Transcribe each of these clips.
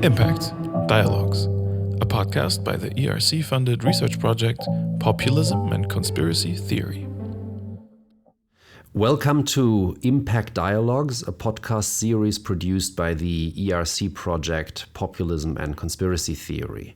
Impact Dialogues, a podcast by the ERC-funded research project Populism and Conspiracy Theory. Welcome to Impact Dialogues, a podcast series produced by the ERC project Populism and Conspiracy Theory.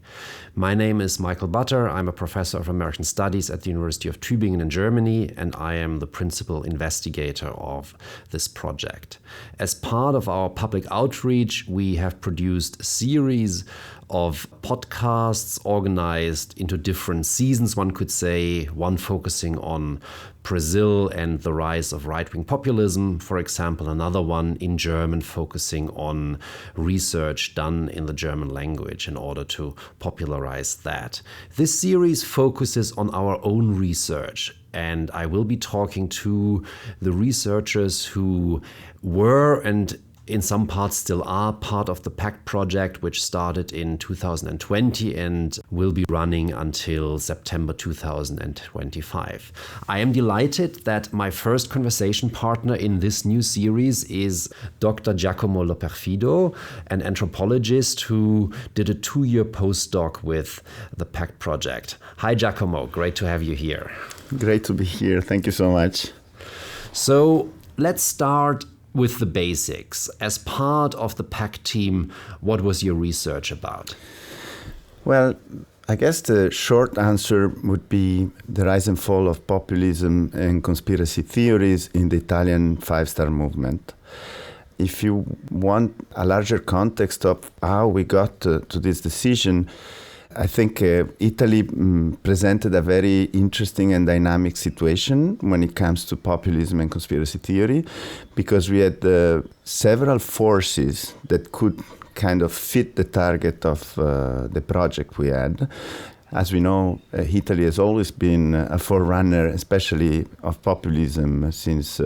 My name is Michael Butter. I'm a professor of American Studies at the University of Tübingen in Germany, and I am the principal investigator of this project. As part of our public outreach, we have produced a series of podcasts organized into different seasons, one could say, one focusing on Brazil and the rise of right-wing populism, for example, another one in German focusing on research done in the German language in order to popularize that. This series focuses on our own research, and I will be talking to the researchers who were and in some parts still are part of the PACT project, which started in 2020 and will be running until September 2025. I am delighted that my first conversation partner in this new series is Dr. Giacomo Loperfido, an anthropologist who did a 2-year postdoc with the PACT project. Hi, Giacomo. Great to have you here. Great to be here. Thank you so much. So let's start with the basics. As part of the PACT team, what was your research about? Well, I guess the short answer would be the rise and fall of populism and conspiracy theories in the Italian five-star movement. If you want a larger context of how we got to this decision, I think Italy presented a very interesting and dynamic situation when it comes to populism and conspiracy theory, because we had several forces that could kind of fit the target of the project we had. As we know, Italy has always been a forerunner, especially of populism, since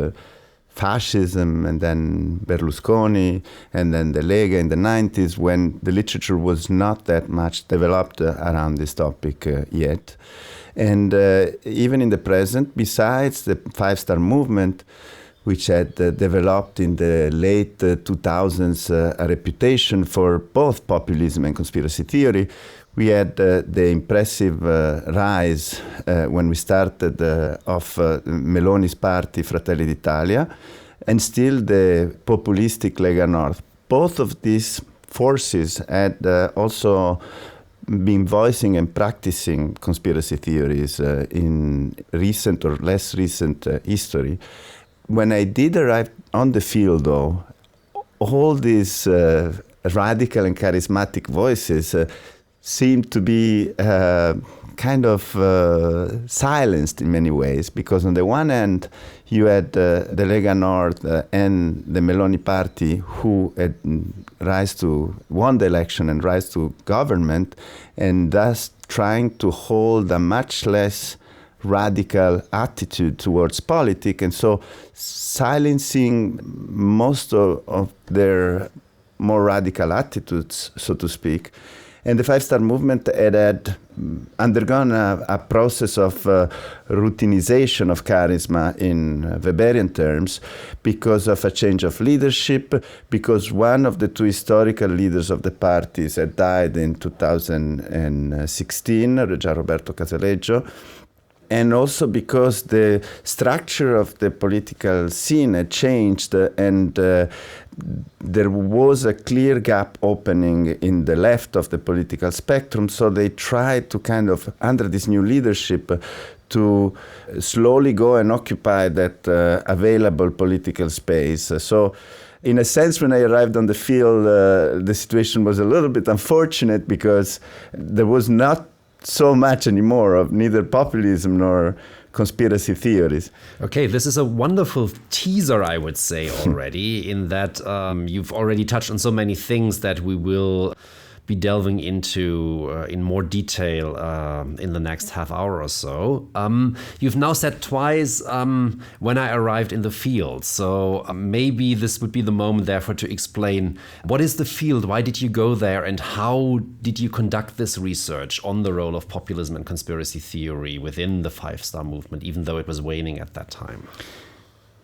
fascism, and then Berlusconi, and then the Lega in the 90s, when the literature was not that much developed around this topic yet. And even in the present, besides the five-star movement, which had developed in the late 2000s a reputation for both populism and conspiracy theory, we had the impressive rise when we started of Meloni's party, Fratelli d'Italia, and still the populistic Lega Nord. Both of these forces had also been voicing and practicing conspiracy theories in recent or less recent history. When I did arrive on the field, though, all these radical and charismatic voices seemed to be kind of silenced in many ways, because on the one hand, you had the Lega Nord and the Meloni party, who had won the election and rise to government, and thus trying to hold a much less radical attitude towards politics, and so silencing most of their more radical attitudes, so to speak. And the five-star movement had undergone a process of routinization of charisma in Weberian terms because of a change of leadership, because one of the two historical leaders of the parties had died in 2016, Gianroberto Casaleggio, and also because the structure of the political scene had changed, and there was a clear gap opening in the left of the political spectrum. So they tried to kind of, under this new leadership, to slowly go and occupy that available political space. So in a sense, when I arrived on the field, the situation was a little bit unfortunate, because there was not so much anymore of neither populism nor conspiracy theories. Okay, this is a wonderful teaser, I would say, already, in that you've already touched on so many things that we will be delving into in more detail in the next half hour or so. You've now said twice when I arrived in the field, so maybe this would be the moment therefore to explain what is the field, why did you go there, and how did you conduct this research on the role of populism and conspiracy theory within the five-star movement, even though it was waning at that time?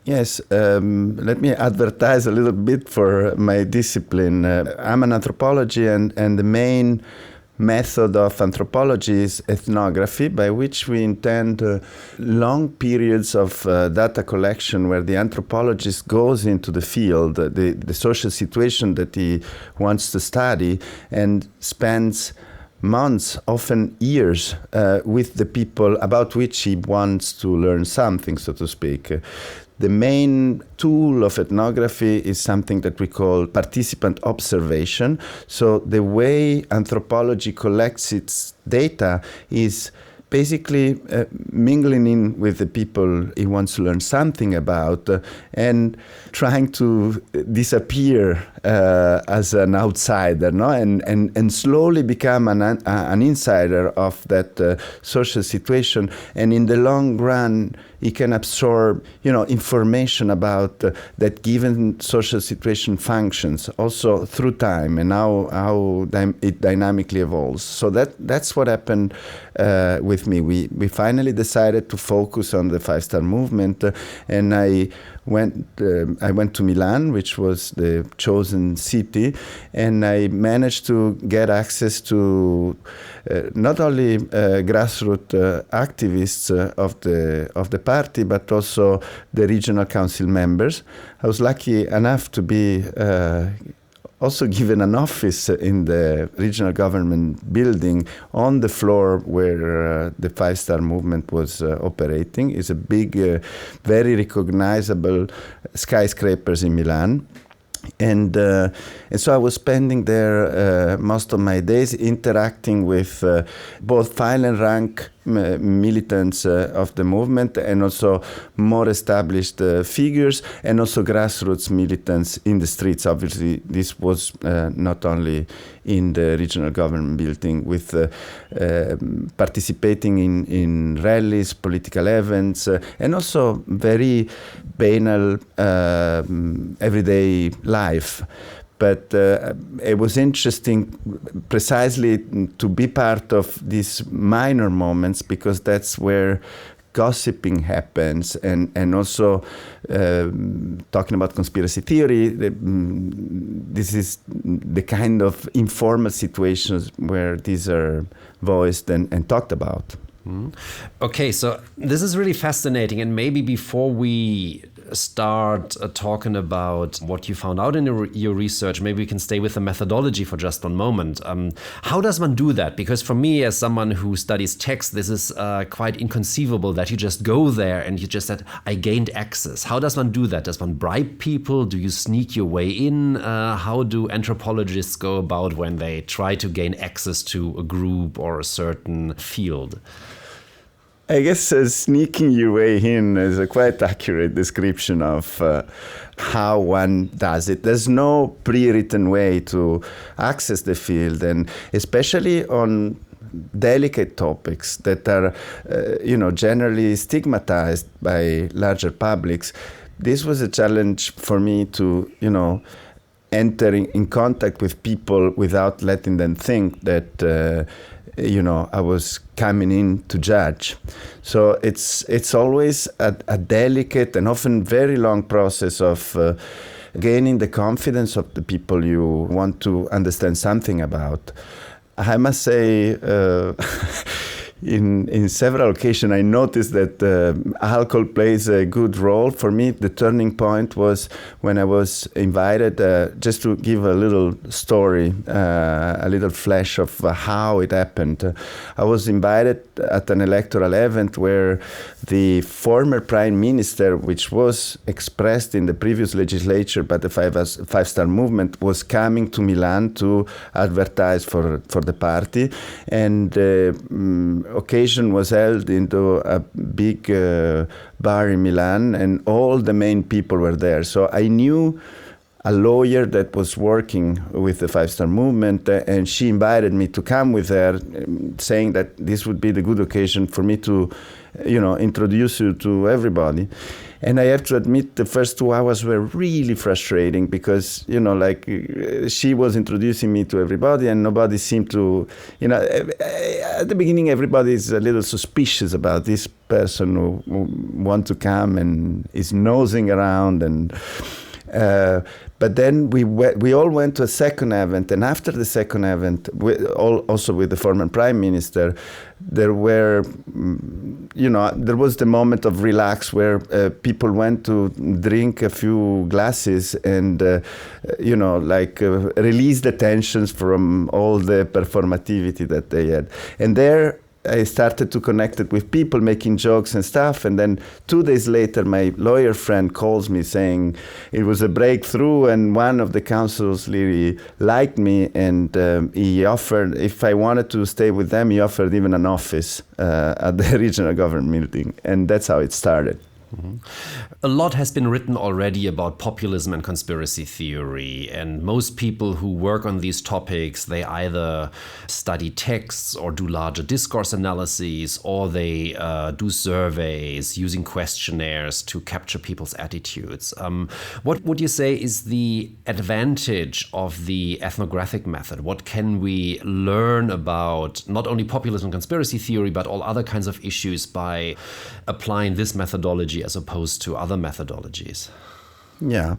Yes, let me advertise a little bit for my discipline. I'm an anthropology, and the main method of anthropology is ethnography, by which we intend long periods of data collection where the anthropologist goes into the field, the social situation that he wants to study, and spends months, often years, with the people about which he wants to learn something, so to speak. The main tool of ethnography is something that we call participant observation. So the way anthropology collects its data is basically mingling in with the people he wants to learn something about and trying to disappear as an outsider, no? and slowly become an insider of that social situation. And in the long run, he can absorb, information about that given social situation functions also through time and how it dynamically evolves. So that's what happened with me. We finally decided to focus on the five-star movement, and I went to Milan, which was the chosen city, and I managed to get access to not only grassroots activists of the party, but also the regional council members. I was lucky enough to be also given an office in the regional government building on the floor where the five-star movement was operating. It's a big, very recognizable skyscrapers in Milan. And so I was spending there most of my days interacting with both file and rank militants of the movement, and also more established figures, and also grassroots militants in the streets. Obviously, this was not only in the regional government building, with participating in rallies, political events, and also very banal everyday life. But it was interesting precisely to be part of these minor moments, because that's where gossiping happens, and also talking about conspiracy theory, this is the kind of informal situations where these are voiced and talked about. Okay, so this is really fascinating, and maybe before we start talking about what you found out in your research, maybe we can stay with the methodology for just one moment. How does one do that? Because for me, as someone who studies text, this is quite inconceivable that you just go there and you just said, I gained access. How does one do that? Does one bribe people? Do you sneak your way in? How do anthropologists go about when they try to gain access to a group or a certain field? I guess sneaking your way in is a quite accurate description of how one does it. There's no pre-written way to access the field, and especially on delicate topics that are, generally stigmatized by larger publics. This was a challenge for me to, enter in contact with people without letting them think that I was coming in to judge. So it's always a delicate and often very long process of gaining the confidence of the people you want to understand something about. I must say, in several occasions, I noticed that alcohol plays a good role. For me, the turning point was when I was invited, just to give a little story, a little flash of how it happened. I was invited at an electoral event where the former prime minister, which was expressed in the previous legislature by the five-star movement, was coming to Milan to advertise for the party. And occasion was held into a big bar in Milan, and all the main people were there. So I knew a lawyer that was working with the five-star movement, and she invited me to come with her, saying that this would be the good occasion for me to, introduce you to everybody. And I have to admit, the first 2 hours were really frustrating because, she was introducing me to everybody and nobody seemed to, at the beginning, everybody is a little suspicious about this person who wants to come and is nosing around. But then we all went to a second event, and after the second event, also with the former prime minister, there was the moment of relax where people went to drink a few glasses and, release the tensions from all the performativity that they had. And there I started to connect it with people making jokes and stuff. And then 2 days later, my lawyer friend calls me saying it was a breakthrough and one of the councils really liked me. And he offered, if I wanted to stay with them, he offered even an office at the regional government meeting. And that's how it started. Mm-hmm. A lot has been written already about populism and conspiracy theory, and most people who work on these topics, they either study texts or do larger discourse analyses, or they do surveys using questionnaires to capture people's attitudes. What would you say is the advantage of the ethnographic method? What can we learn about not only populism and conspiracy theory, but all other kinds of issues by applying this methodology as opposed to other methodologies? Yeah.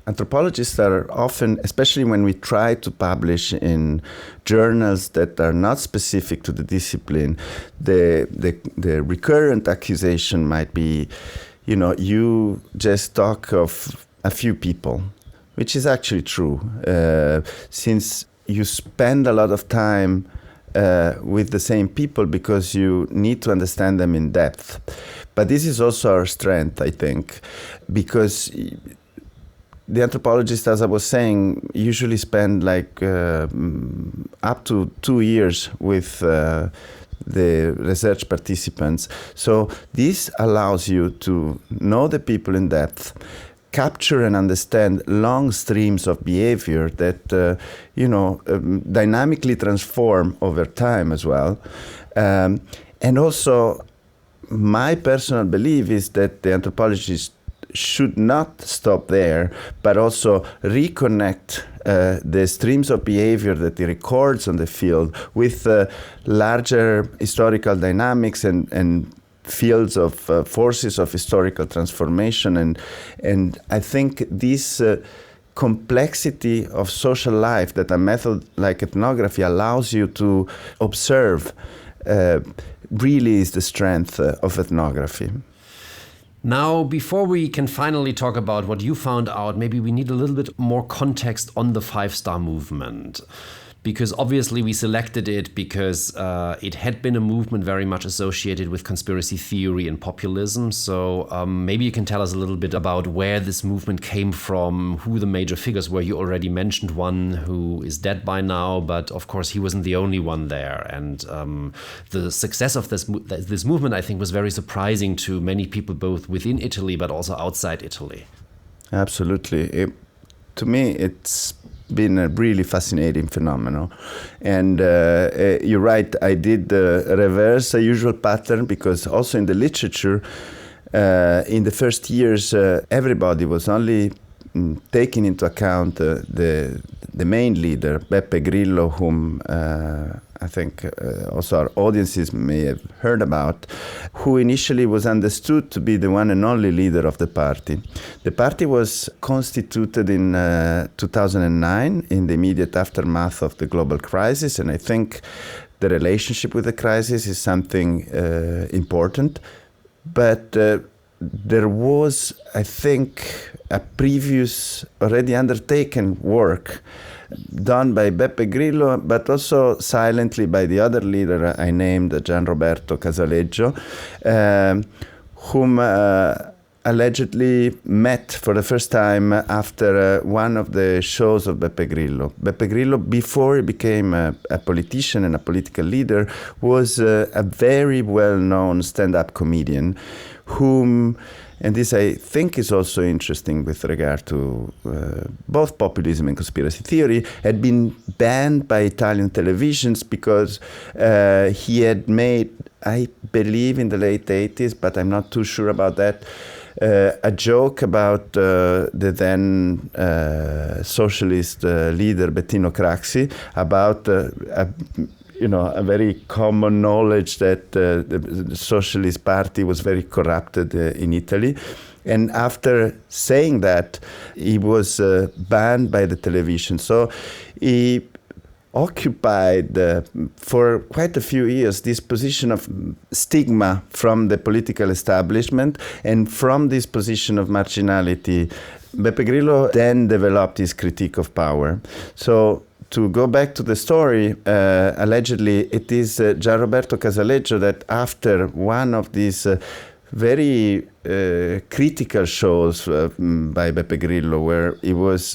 Anthropologists are often, especially when we try to publish in journals that are not specific to the discipline, the recurrent accusation might be, you just talk of a few people, which is actually true. Since you spend a lot of time with the same people because you need to understand them in depth. But this is also our strength, I think, because the anthropologists, as I was saying, usually spend up to 2 years with the research participants. So this allows you to know the people in depth, capture and understand long streams of behavior that, dynamically transform over time as well. And also, my personal belief is that the anthropologists should not stop there, but also reconnect the streams of behavior that he records on the field with larger historical dynamics and fields of forces of historical transformation. And I think this complexity of social life that a method like ethnography allows you to observe really is the strength of ethnography. Now, before we can finally talk about what you found out, maybe we need a little bit more context on the 5-star movement. Because obviously we selected it because it had been a movement very much associated with conspiracy theory and populism. So maybe you can tell us a little bit about where this movement came from, who the major figures were. You already mentioned one who is dead by now, but of course he wasn't the only one there. And the success of this movement, I think, was very surprising to many people, both within Italy but also outside Italy. Absolutely. To me, it's been a really fascinating phenomenon. And you're right, I did reverse a usual pattern, because also in the literature, in the first years, everybody was only taking into account the main leader, Beppe Grillo, whom I think also our audiences may have heard about, who initially was understood to be the one and only leader of the party. The party was constituted in 2009 in the immediate aftermath of the global crisis, and I think the relationship with the crisis is something important. But there was, I think, a previous already undertaken work done by Beppe Grillo, but also silently by the other leader I named, Gianroberto Casaleggio, whom allegedly met for the first time after one of the shows of Beppe Grillo. Beppe Grillo, before he became a politician and a political leader, was a very well-known stand-up comedian whom, and this I think is also interesting with regard to both populism and conspiracy theory, had been banned by Italian televisions because he had made, I believe in the late 80s, but I'm not too sure about that, a joke about the then socialist leader Bettino Craxi, about a very common knowledge that the Socialist Party was very corrupted in Italy. And after saying that, he was banned by the television. So he occupied for quite a few years this position of stigma from the political establishment, and from this position of marginality, Beppe Grillo then developed his critique of power. So to go back to the story, allegedly it is Gianroberto Casaleggio that after one of these very critical shows by Beppe Grillo, where he was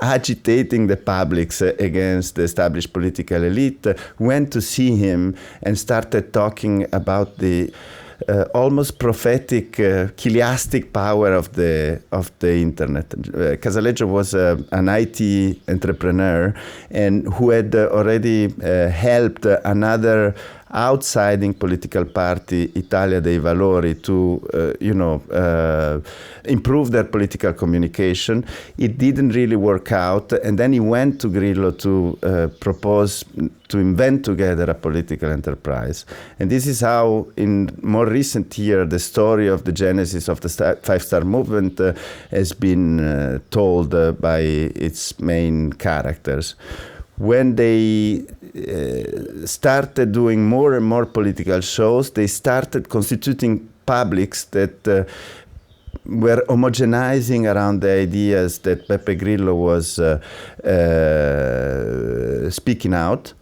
agitating the publics against the established political elite, went to see him and started talking about the almost prophetic, chiliastic power of the internet. Casaleggio was an IT entrepreneur and who had already helped another outsiding political party, Italia dei Valori, to improve their political communication. It didn't really work out, and then he went to Grillo to propose to invent together a political enterprise. And this is how, in more recent years, the story of the genesis of the Five-Star Movement has been told by its main characters. When they started doing more and more political shows, they started constituting publics that were homogenizing around the ideas that Beppe Grillo was speaking out.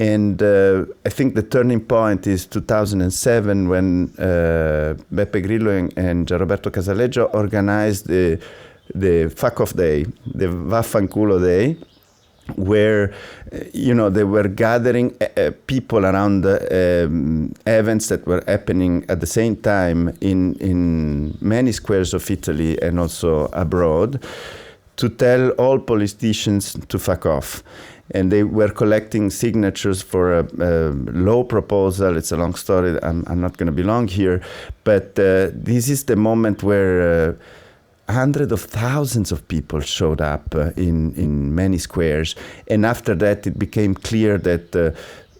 And I think the turning point is 2007 when Beppe Grillo and Gianroberto Casaleggio organized the Fuck Off Day, the Vaffanculo Day, where they were gathering people around events that were happening at the same time in many squares of Italy and also abroad, to tell all politicians to fuck off. And they were collecting signatures for a law proposal. It's a long story. I'm not going to be long here, but this is the moment where hundreds of thousands of people showed up in many squares, and after that it became clear that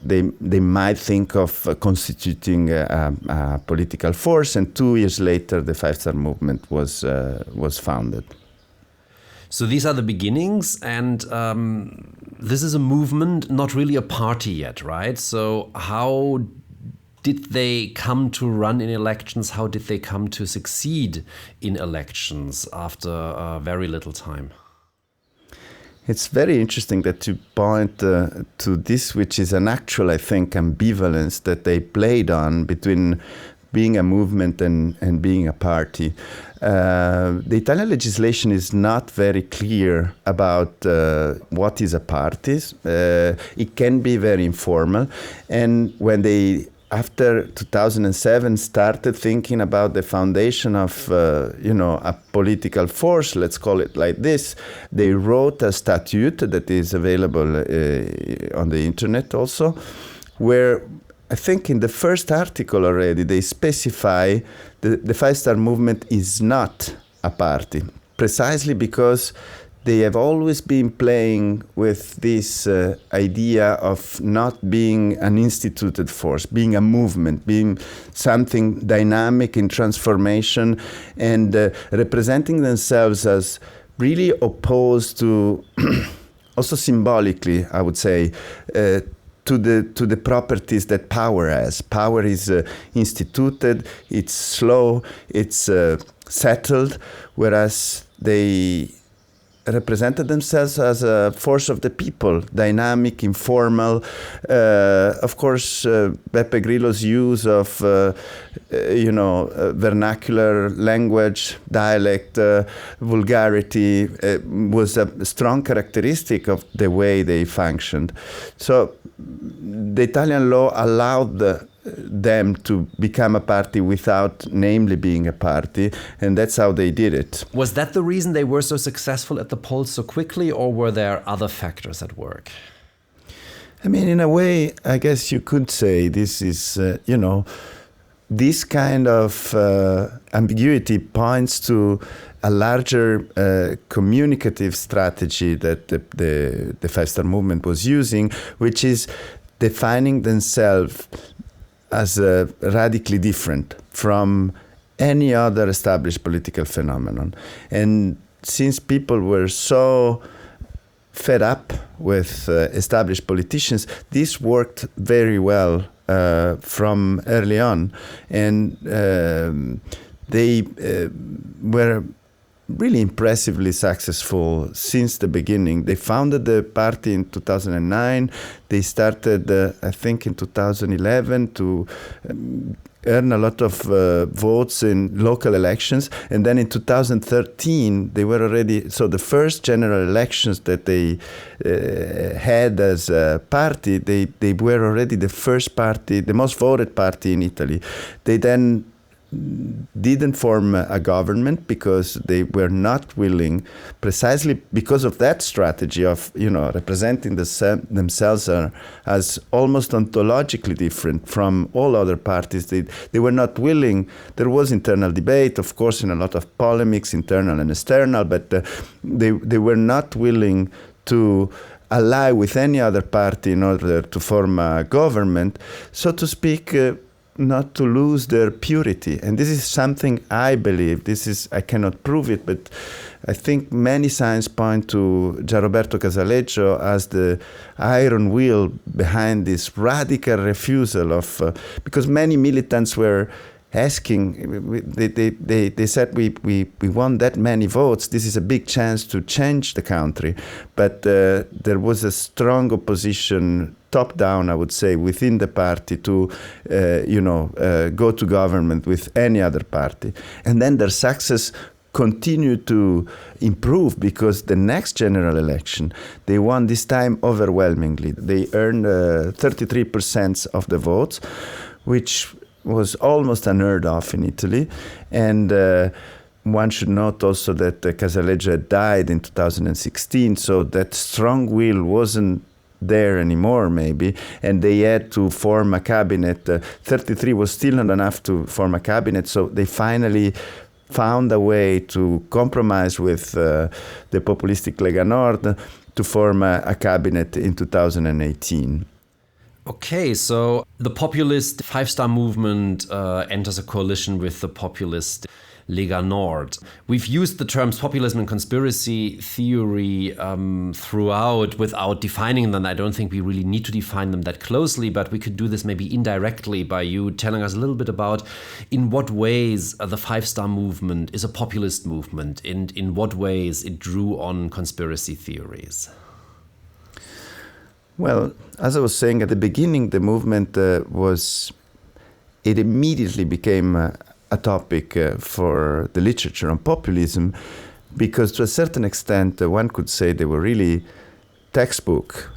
they might think of constituting a political force, and 2 years later the Five-Star Movement was founded. So these are the beginnings, and this is a movement, not really a party yet, right? So how did they come to run in elections? How did they come to succeed in elections after very little time? It's very interesting that you point to this, which is an actual, I think, ambivalence that they played on between being a movement and being a party. The Italian legislation is not very clear about what is a party. It can be very informal. And when they, after 2007, started thinking about the foundation of, a political force, let's call it like this, they wrote a statute that is available on the internet also, where I think in the first article already they specify the Five-Star Movement is not a party, precisely because they have always been playing with this idea of not being an instituted force, being a movement, being something dynamic in transformation, and representing themselves as really opposed to, also symbolically, I would say, to the properties that power has. Power is instituted, it's slow, it's settled, whereas they represented themselves as a force of the people, dynamic, informal. Of course, Beppe Grillo's use of, vernacular language, dialect, vulgarity was a strong characteristic of the way they functioned. So the Italian law allowed them to become a party without namely being a party, and that's how they did it. Was that the reason they were so successful at the polls so quickly, or were there other factors at work? I mean, in a way, I guess you could say this is, this kind of ambiguity points to a larger communicative strategy that the Five-Star Movement was using, which is defining themselves as radically different from any other established political phenomenon. And since people were so fed up with established politicians, this worked very well from early on. And they were really impressively successful since the beginning. They founded the party in 2009. They started, I think, in 2011 to earn a lot of votes in local elections. And then in 2013, they were already, so the first general elections that they had as a party, they were already the first party, the most voted party in Italy. They then didn't form a government because they were not willing, precisely because of that strategy of, representing themselves as almost ontologically different from all other parties. They were not willing. There was internal debate, of course, and a lot of polemics, internal and external, but they were not willing to ally with any other party in order to form a government, so to speak, not to lose their purity. And this is something I believe, I cannot prove it, but I think many signs point to Gianroberto Casaleggio as the iron wheel behind this radical refusal of, because many militants were asking, they said, we won that many votes, this is a big chance to change the country. But there was a strong opposition, top down, I would say, within the party to, go to government with any other party. And then their success continued to improve because the next general election, they won this time overwhelmingly. They earned 33% of the votes, which was almost unheard of in Italy. And one should note also that Casaleggio died in 2016, so that strong will wasn't there anymore, maybe, and they had to form a cabinet. 33 was still not enough to form a cabinet, so they finally found a way to compromise with the populistic Lega Nord to form a cabinet in 2018. Okay, so the populist five-star movement enters a coalition with the populist Lega Nord. We've used the terms populism and conspiracy theory throughout without defining them. I don't think we really need to define them that closely, but we could do this maybe indirectly by you telling us a little bit about in what ways the five-star movement is a populist movement and in what ways it drew on conspiracy theories. Well, as I was saying at the beginning, the movement it immediately became a topic for the literature on populism, because to a certain extent, one could say they were really textbook.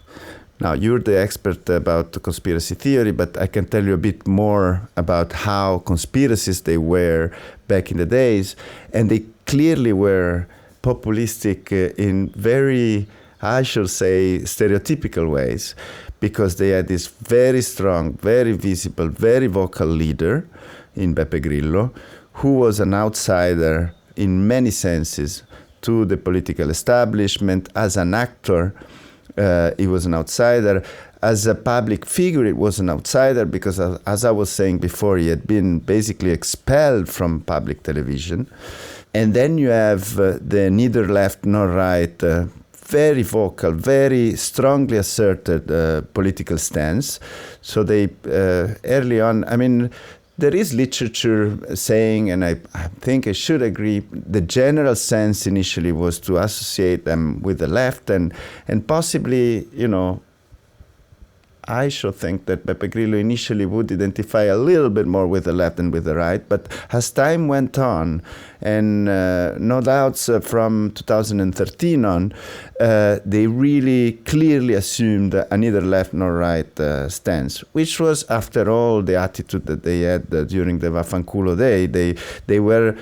Now, you're the expert about the conspiracy theory, but I can tell you a bit more about how conspiracists they were back in the days, and they clearly were populistic in very, I should say, stereotypical ways, because they had this very strong, very visible, very vocal leader in Beppe Grillo, who was an outsider in many senses to the political establishment. As an actor, he was an outsider. As a public figure, it was an outsider because, as I was saying before, he had been basically expelled from public television. And then you have the neither left nor right, very vocal, very strongly asserted political stance. So they, early on, I mean, there is literature saying, and I think I should agree, the general sense initially was to associate them with the left and possibly, I should think that Beppe Grillo initially would identify a little bit more with the left than with the right, but as time went on, and no doubts from 2013 on, they really clearly assumed a neither left nor right stance, which was, after all, the attitude that they had during the Vaffanculo Day. They were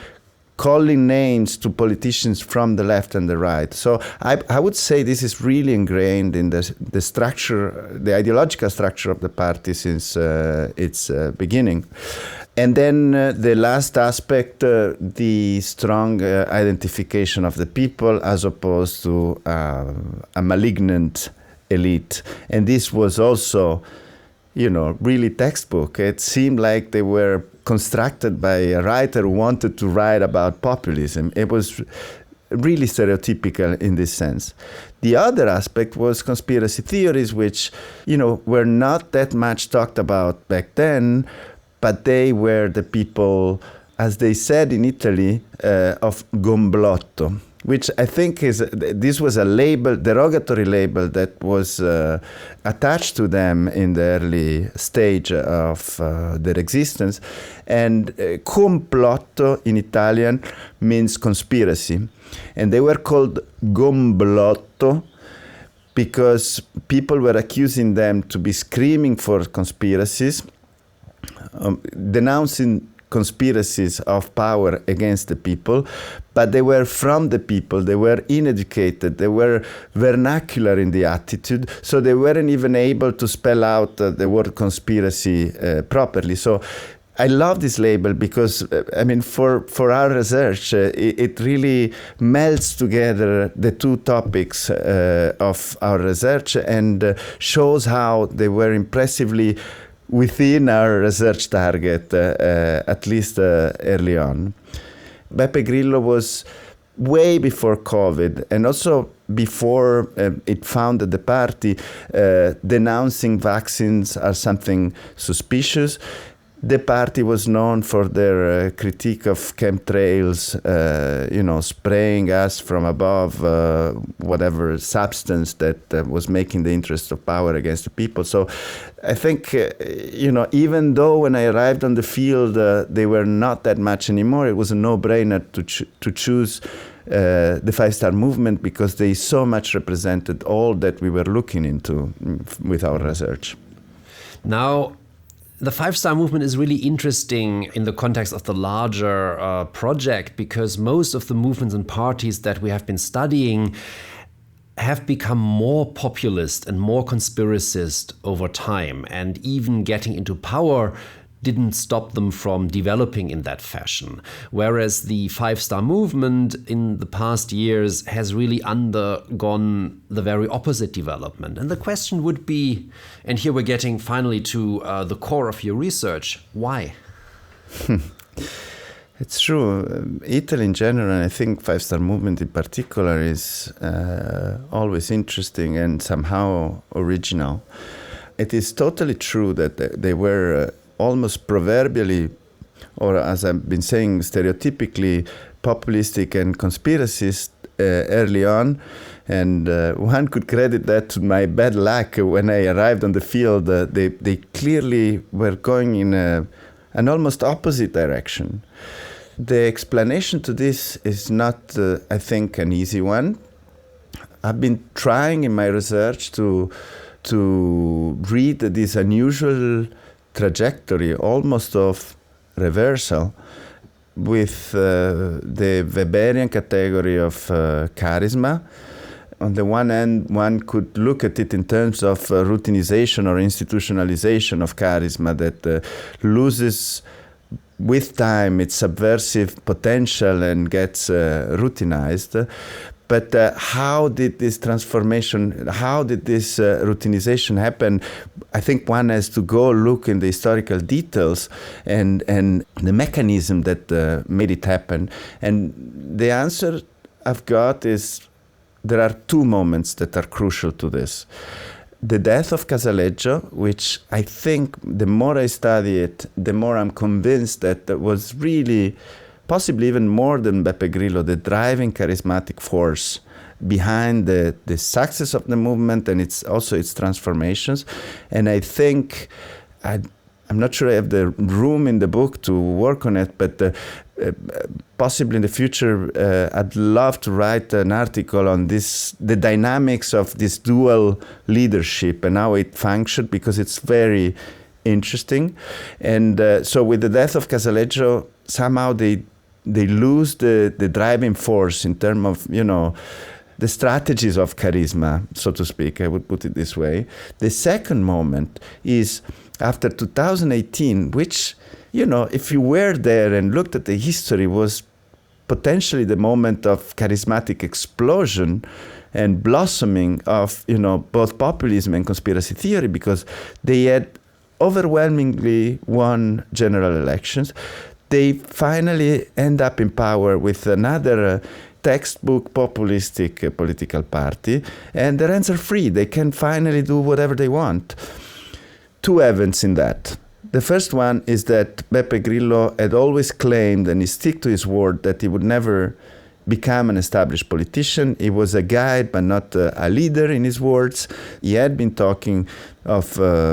calling names to politicians from the left and the right. So I would say this is really ingrained in the structure, the ideological structure of the party since its beginning. And then the last aspect, the strong identification of the people as opposed to a malignant elite. And this was also really textbook. It seemed like they were constructed by a writer who wanted to write about populism. It was really stereotypical in this sense. The other aspect was conspiracy theories, which, were not that much talked about back then, but they were the people, as they said in Italy, of gomblotto, which I think this was a label, derogatory label that was attached to them in the early stage of their existence. And complotto in Italian means conspiracy. And they were called gomblotto because people were accusing them to be screaming for conspiracies, denouncing conspiracies of power against the people, but they were from the people, they were uneducated, they were vernacular in the attitude, so they weren't even able to spell out the word conspiracy properly. So I love this label because, for our research, it really melts together the two topics of our research and shows how they were impressively within our research target, at least early on. Beppe Grillo was way before COVID and also before it founded the party, denouncing vaccines as something suspicious. The party was known for their critique of chemtrails, spraying us from above whatever substance that was making the interest of power against the people. So I think, even though when I arrived on the field, they were not that much anymore, it was a no-brainer to choose the Five-Star Movement because they so much represented all that we were looking into with our research. Now, the Five-Star Movement is really interesting in the context of the larger project because most of the movements and parties that we have been studying have become more populist and more conspiracist over time, and even getting into power didn't stop them from developing in that fashion. Whereas the Five-Star Movement in the past years has really undergone the very opposite development. And the question would be, and here we're getting finally to the core of your research, why? It's true. Italy in general, and I think Five-Star Movement in particular, is always interesting and somehow original. It is totally true that they were almost proverbially, or as I've been saying, stereotypically populistic and conspiracist early on. And one could credit that to my bad luck. When I arrived on the field, they clearly were going in an almost opposite direction. The explanation to this is not, I think, an easy one. I've been trying in my research to read this unusual trajectory, almost of reversal, with the Weberian category of charisma. On the one hand, one could look at it in terms of routinization or institutionalization of charisma that loses with time its subversive potential and gets routinized. But how did this transformation, how did this routinization happen? I think one has to go look in the historical details and the mechanism that made it happen. And the answer I've got is there are two moments that are crucial to this. The death of Casaleggio, which I think the more I study it, the more I'm convinced that was really, possibly even more than Beppe Grillo, the driving charismatic force behind the success of the movement and also its transformations. And I think, I'm not sure I have the room in the book to work on it, but possibly in the future, I'd love to write an article on the dynamics of this dual leadership and how it functioned, because it's very interesting. And so with the death of Casaleggio, somehow they lose the driving force in terms of, the strategies of charisma, so to speak, I would put it this way. The second moment is after 2018, which, if you were there and looked at the history, was potentially the moment of charismatic explosion and blossoming of, both populism and conspiracy theory, because they had overwhelmingly won general elections. They finally end up in power with another textbook populistic political party, and their hands are free. They can finally do whatever they want. Two events in that. The first one is that Beppe Grillo had always claimed, and he stuck to his word, that he would never become an established politician. He was a guide, but not a leader, in his words. He had been talking of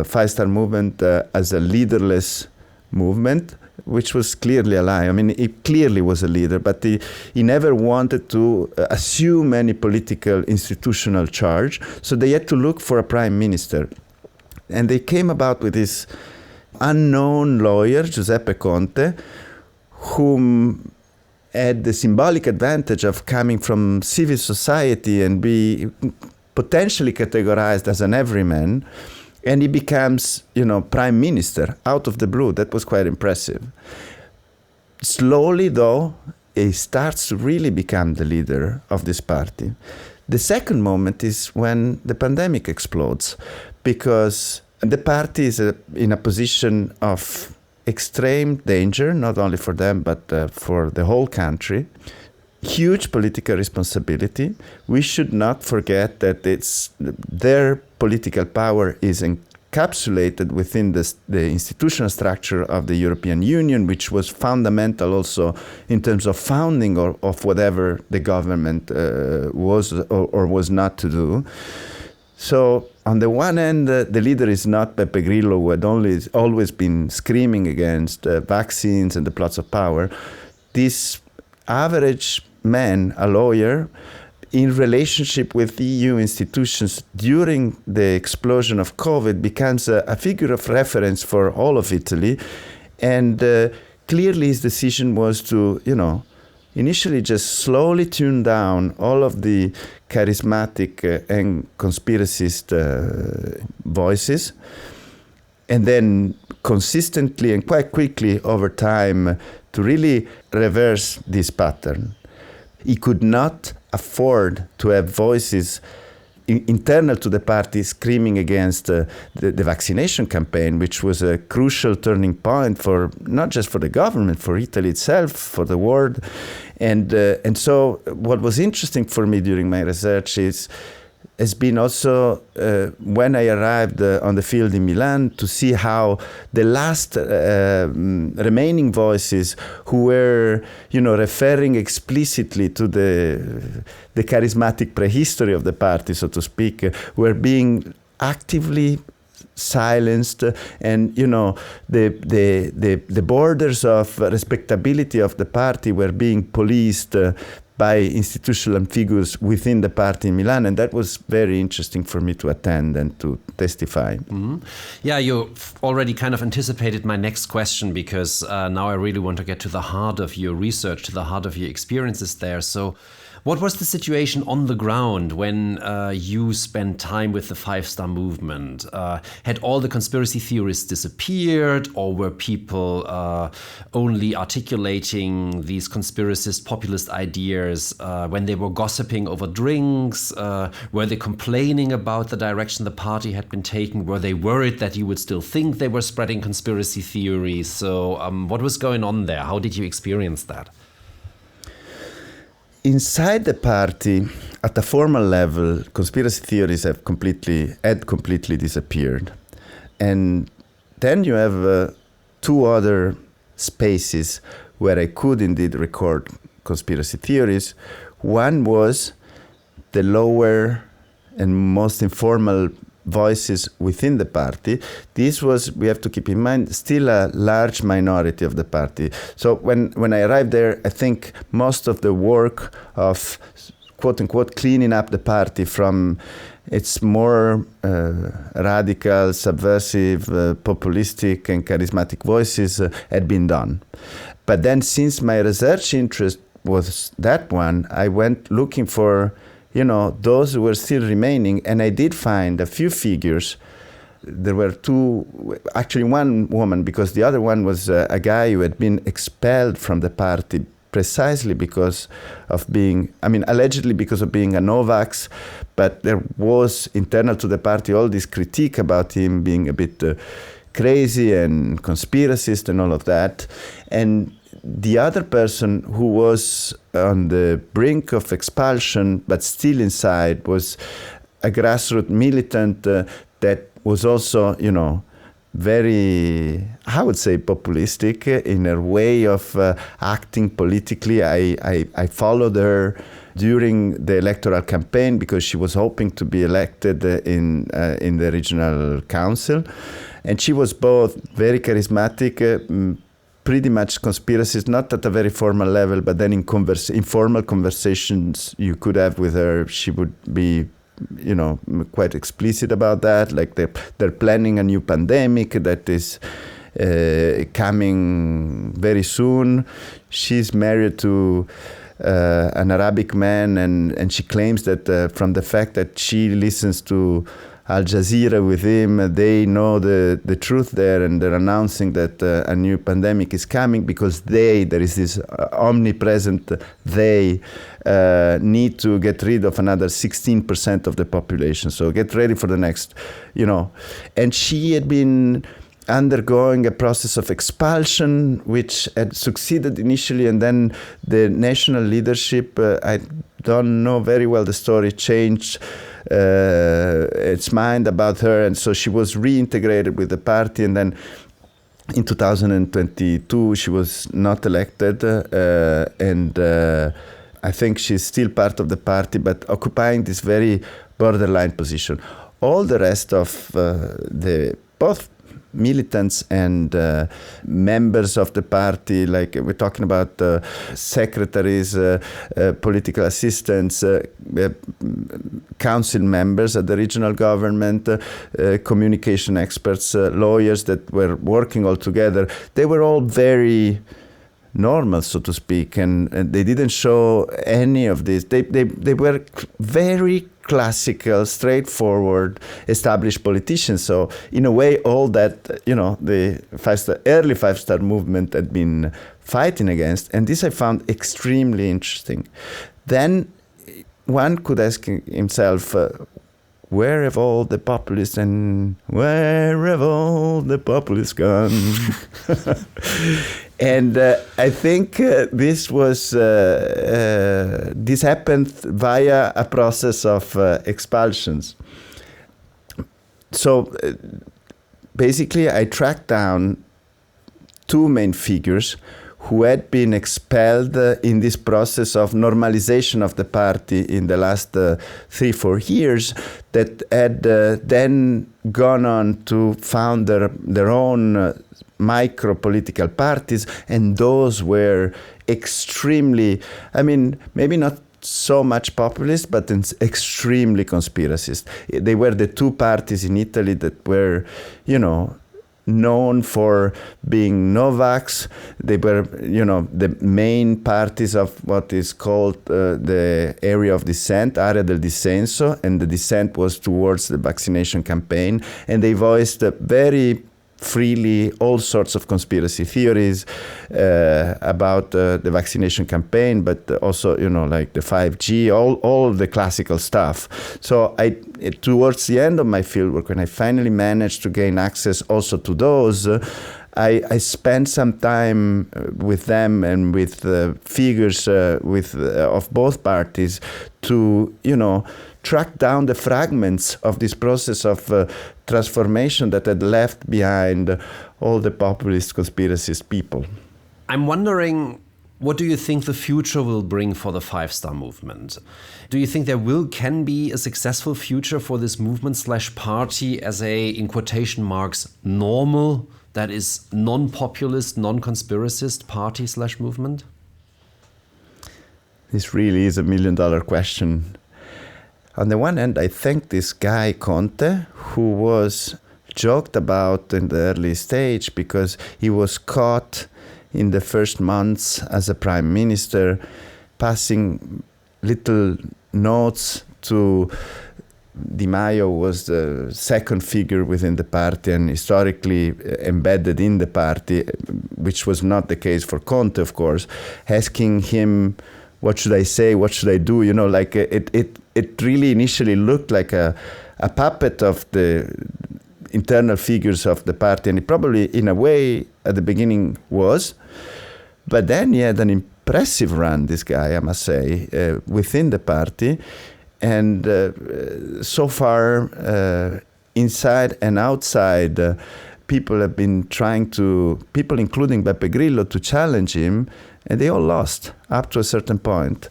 Five-Star Movement as a leaderless movement, which was clearly a lie. I mean, he clearly was a leader, but he never wanted to assume any political institutional charge. So they had to look for a prime minister. And they came about with this unknown lawyer, Giuseppe Conte, whom had the symbolic advantage of coming from civil society and be potentially categorized as an everyman. And he becomes, prime minister out of the blue. That was quite impressive. Slowly, though, he starts to really become the leader of this party. The second moment is when the pandemic explodes, because the party is in a position of extreme danger, not only for them, but for the whole country. Huge political responsibility. We should not forget that their political power is encapsulated within the institutional structure of the European Union, which was fundamental also in terms of founding of whatever the government was or was not to do. So on the one hand, the leader is not Beppe Grillo, who had always been screaming against vaccines and the plots of power. This average man, a lawyer, in relationship with EU institutions during the explosion of COVID, becomes a figure of reference for all of Italy. And clearly his decision was to, initially just slowly tune down all of the charismatic and conspiracist voices, and then consistently and quite quickly over time to really reverse this pattern. He could not afford to have voices internal to the party screaming against the vaccination campaign, which was a crucial turning point for not just for the government, for Italy itself, for the world. And so what was interesting for me during my research has been also when I arrived on the field in Milan to see how the last remaining voices who were, referring explicitly to the charismatic prehistory of the party, so to speak, were being actively silenced, and the borders of respectability of the party were being policed by institutional figures within the party in Milan, and that was very interesting for me to attend and to testify. Mm-hmm. Yeah, you already kind of anticipated my next question, because now I really want to get to the heart of your research, to the heart of your experiences there. So what was the situation on the ground when you spent time with the Five-Star Movement? Had all the conspiracy theorists disappeared, or were people only articulating these conspiracist populist ideas when they were gossiping over drinks? Were they complaining about the direction the party had been taking? Were they worried that you would still think they were spreading conspiracy theories? So what was going on there? How did you experience that? Inside the party, at a formal level, conspiracy theories had completely disappeared. And then you have two other spaces where I could indeed record conspiracy theories. One was the lower and most informal voices within the party. This was, we have to keep in mind, still a large minority of the party. So when I arrived there, I think most of the work of quote-unquote cleaning up the party from its more radical, subversive, populistic and charismatic voices had been done. But then since my research interest was that one, I went looking for those who were still remaining, and I did find a few figures. There were actually one woman, because the other one was a guy who had been expelled from the party precisely because of allegedly because of being a Novax, but there was internal to the party all this critique about him being a bit crazy and conspiracist and all of that. And the other person who was on the brink of expulsion but still inside was a grassroots militant that was also, very, I would say, populistic in her way of acting politically. I followed her during the electoral campaign because she was hoping to be elected in the regional council. And she was both very charismatic, pretty much conspiracist, not at a very formal level, but then in informal conversations you could have with her, she would be quite explicit about that, like they're planning a new pandemic that is coming very soon. She's married to an Arabic man, and she claims that from the fact that she listens to Al Jazeera with him, they know the truth there, and they're announcing that a new pandemic is coming because there is this omnipresent they need to get rid of another 16% of the population. So get ready for the next, And she had been undergoing a process of expulsion, which had succeeded initially, and then the national leadership, I don't know very well the story, changed its mind about her, and so she was reintegrated with the party, and then in 2022 she was not elected, and I think she's still part of the party, but occupying this very borderline position. All the rest of both militants and members of the party, like we're talking about secretaries, political assistants, council members at the regional government, communication experts, lawyers that were working all together, they were all very normal, so to speak, and they didn't show any of this. They were very classical, straightforward, established politicians. So in a way, all that, the early five-star movement had been fighting against, and this I found extremely interesting. Then one could ask himself, where have all the populists and where have all the populists gone? And I think this happened via a process of expulsions. So basically, I tracked down two main figures who had been expelled in this process of normalization of the party in the last 3-4 years, that had then gone on to found their own micro-political parties, and those were extremely, maybe not so much populist, but extremely conspiracist. They were the two parties in Italy that were, known for being no-vax. They were, the main parties of what is called the area of dissent, area del dissenso, and the dissent was towards the vaccination campaign, and they voiced very freely all sorts of conspiracy theories about the vaccination campaign, but also, like the 5G, all the classical stuff. So towards the end of my fieldwork, when I finally managed to gain access also to those, I spent some time with them and with figures of both parties to, track down the fragments of this process of transformation that had left behind all the populist conspiracist people. I'm wondering, what do you think the future will bring for the five-star movement? Do you think there can be a successful future for this movement/party as a, in quotation marks, normal, that is non-populist, non-conspiracist party/movement? This really is $1 million question. On the one hand, I think this guy Conte, who was joked about in the early stage because he was caught in the first months as a prime minister, passing little notes to Di Maio, was the second figure within the party and historically embedded in the party, which was not the case for Conte, of course, asking him, what should I say? What should I do? It really initially looked like a puppet of the internal figures of the party, and he probably, in a way, at the beginning was. But then he had an impressive run, this guy, I must say, within the party. And so far, inside and outside, people have been trying to, people including Beppe Grillo, to challenge him, and they all lost up to a certain point.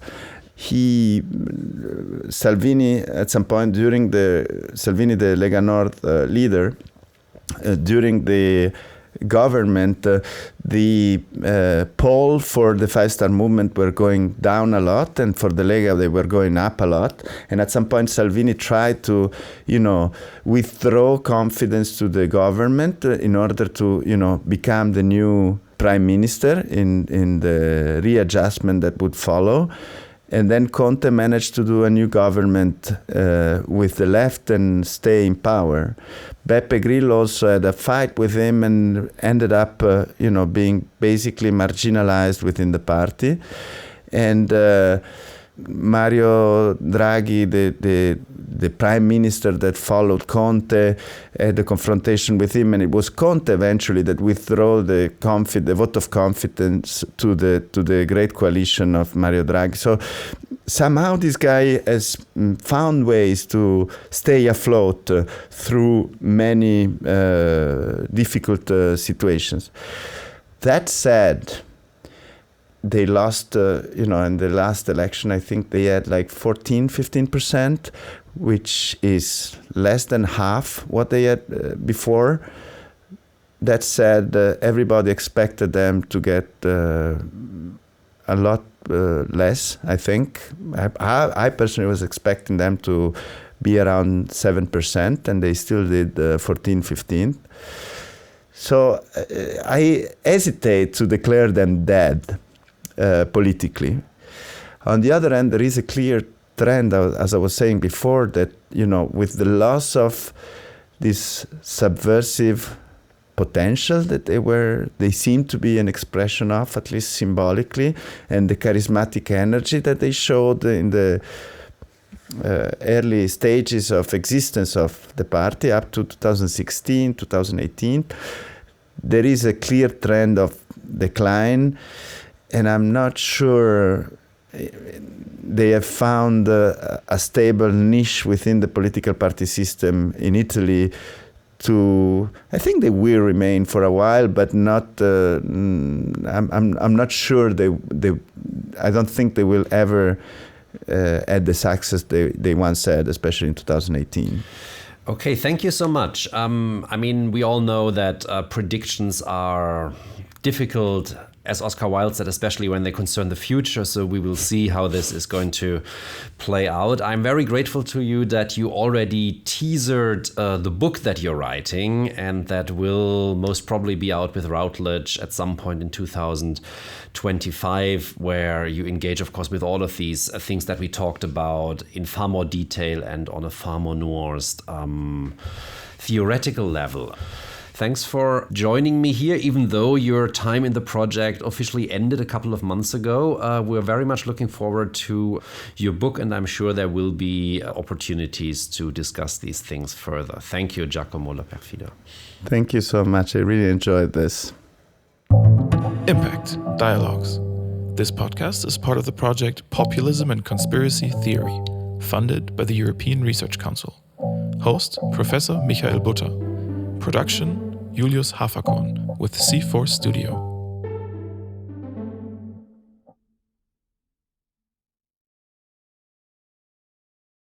Salvini, at some point during Salvini, the Lega Nord leader, during the government, the poll for the five-star movement were going down a lot, and for the Lega they were going up a lot. And at some point Salvini tried to, withdraw confidence to the government in order to, become the new prime minister in the readjustment that would follow. And then Conte managed to do a new government with the left and stay in power. Beppe Grillo also had a fight with him and ended up, being basically marginalized within the party. And Mario Draghi, the prime minister that followed Conte, had a confrontation with him, and it was Conte eventually that withdrew the vote of confidence to the great coalition of Mario Draghi. So somehow this guy has found ways to stay afloat through many difficult situations. That said, they lost, in the last election, I think they had like 15%, which is less than half what they had before. That said, everybody expected them to get a lot less, I think. I personally was expecting them to be around 7%, and they still did 14-15%. So I hesitate to declare them dead. Politically. On the other hand, there is a clear trend, as I was saying before, that, with the loss of this subversive potential that they seem to be an expression of, at least symbolically, and the charismatic energy that they showed in the early stages of existence of the party up to 2016, 2018, there is a clear trend of decline. And I'm not sure they have found a stable niche within the political party system in Italy. I think they will remain for a while, but not. I'm not sure I don't think they will ever add the success they once had, especially in 2018. Okay, thank you so much. We all know that predictions are difficult, as Oscar Wilde said, especially when they concern the future. So we will see how this is going to play out. I'm very grateful to you that you already teasered the book that you're writing, and that will most probably be out with Routledge at some point in 2025, where you engage, of course, with all of these things that we talked about in far more detail and on a far more nuanced theoretical level. Thanks for joining me here, even though your time in the project officially ended a couple of months ago. We're very much looking forward to your book, and I'm sure there will be opportunities to discuss these things further. Thank you, Giacomo Loperfido. Thank you so much. I really enjoyed this. Impact Dialogues. This podcast is part of the project Populism and Conspiracy Theory, funded by the European Research Council. Host, Professor Michael Butter. Production, Julius Haferkorn with C4 Studio.